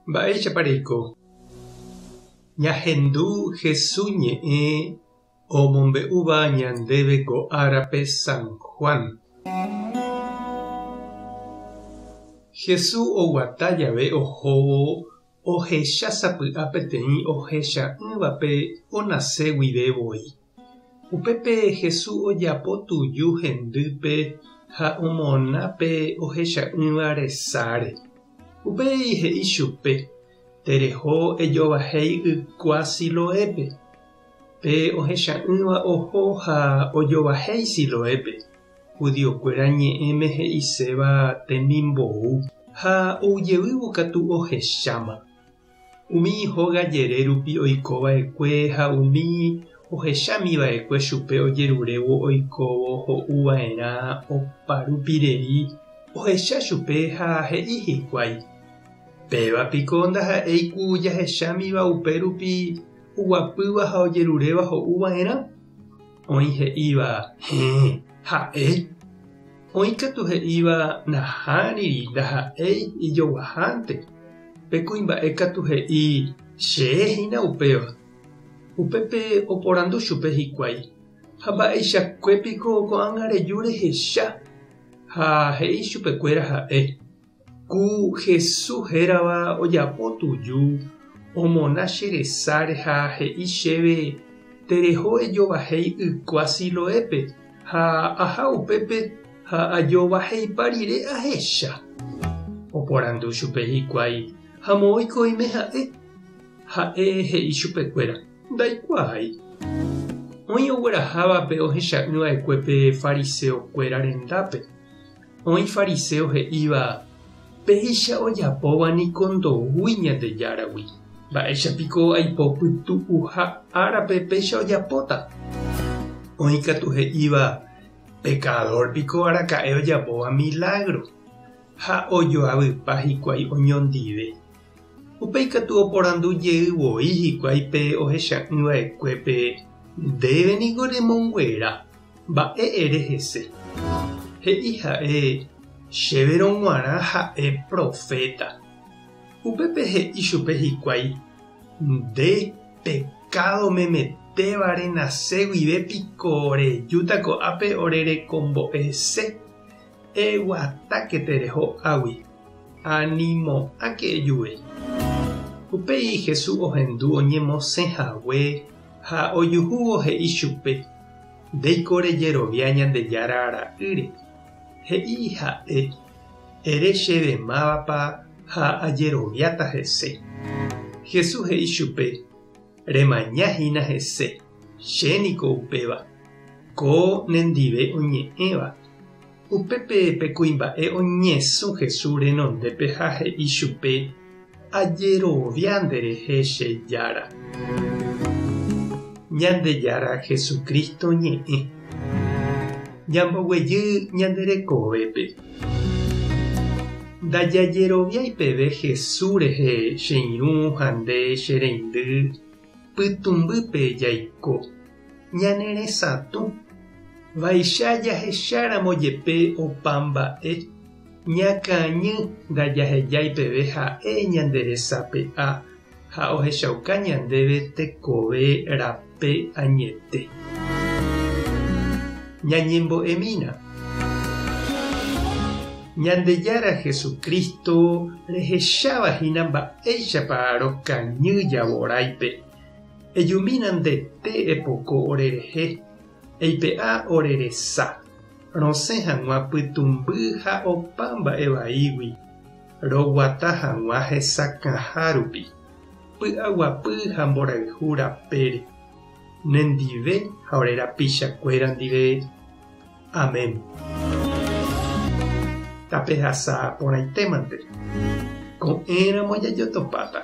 Mba'éichapareko ñahendu Jesús ñe'ẽ omombe'úva ñandéve ko árape San Juan. Jesús oguata jave ohóvo ohecha sapy'a peteĩ ohecha'ỹvape onase guivevoi. Upépe Jesús ojapo tuju hendýpe ha omonápe ohecha'ỹva resáre. Upéi he'i chupe: tereho ejovahéi ykua Siloépe. Pe ohecha'ỹva oho ha ojovahéi Siloépe. Judiokuéra ñe'ẽme he'iséva tembimbou ha oujevývo katu ohecháma. Umi hógajere rupi oikova'ekue ha umi ohechámiva'ekue chupe ojerurévo oikóvo ho'uva'erã oparupirei ohecha chupe ha he'i hikuái: pévapiko ndaha'éiku jahechámiva upérupi oguapýva ha ojeruréva ho'uva'erã. Oĩ he'íva: ha'e. Oĩ katu he'íva: nahániri ndaha'éi ijoguahánte. Pe kuimba'e katu he'i: chéhína upéva. Upépe oporandu chupe hikuái: ha mba'eichakuépiko ko'ág̃a reju rehecha. Ha he'i chupekuéra ha'e: ku Jesús hérava ojapo tuju omona cheresáre ha he'i chéve: tereho ejovahéi ykua Siloépe ha aha upépe ha ajovahéipa rire ahecha. Oporandu chupe hikuái: ha moõiko oime ha'e. Ha'e he'i chupekuéra: ndaikuaái. Oĩ oguerahávape ohecha'ỹva'ekuépe fariseokuéra rendápe. Oĩ fariseo he'íva: péicha ojapóva niko ndoúi Ñandejáragui. Mba'éichapiko aipo pytu'uha árape péicha ojapóta. Oĩ katu he'íva: pecadorpiko araka'e ojapóva milagro. Ha ojoavypa hikuái oñondive. Upéi katu oporandu jeývoi hikuái pe ohecha'ỹva'ekuépe: ndéveniko remonguera, mba'e ere hese. He'i ha'e: chéve rog̃uarã ha'e profeta. Upépe he'i chupe hikuái: nde pecado memetéva renase guivépiko rejúta ko'ápe orerekombo'ese. Eguatáke tereho águi. Animo'ãke ejuve. Upéi Jesús ohendu oñemosẽhague ha ojuhúvo he'i chupe: ndéiko rejerovia Ñandejára ara'ýre. He'i ha'e: ere chéve mávapa ha ajeroviáta hese. Jesús he'i chupe: remañahína hese, chéniko upéva. Ko nendive oñe'ẽva. Upépe pe kuimba'e oñesũ Jesús renondépe ha he'i chupe: ajerovia nderehe che jára. Ñandejára Jesucristo ñe'ẽ. Ñamboguejy ñanderekovépe. Ndajajeroviái peve Jesús rehe che irũ ha nde che reindy pytumbýpe jaiko ñaneresãtu. Vaicha jahecháramo jepe opa mba'e. Ñakãñy ndajahejái peve ha'e ñanderesape'a ha ohechauka ñandéve tekove rape añete. Ñañembo'emína. Ñandejára Jesucristo rehechávahína mba'éichapa rokañy javoráipe. Ejumína ndete epoko orerehe. Eipe'a oreresa. Rosẽ hag̃ua pytumby ha opa mba'e vaígui. Roguata hag̃ua hesakãha rupi. Py'aguapy ha mborayhu rapére. Nendive ha orerapichakuéra ndive. Amén. Tapehasa porãitémante. Ko'ẽramo jajotopáta.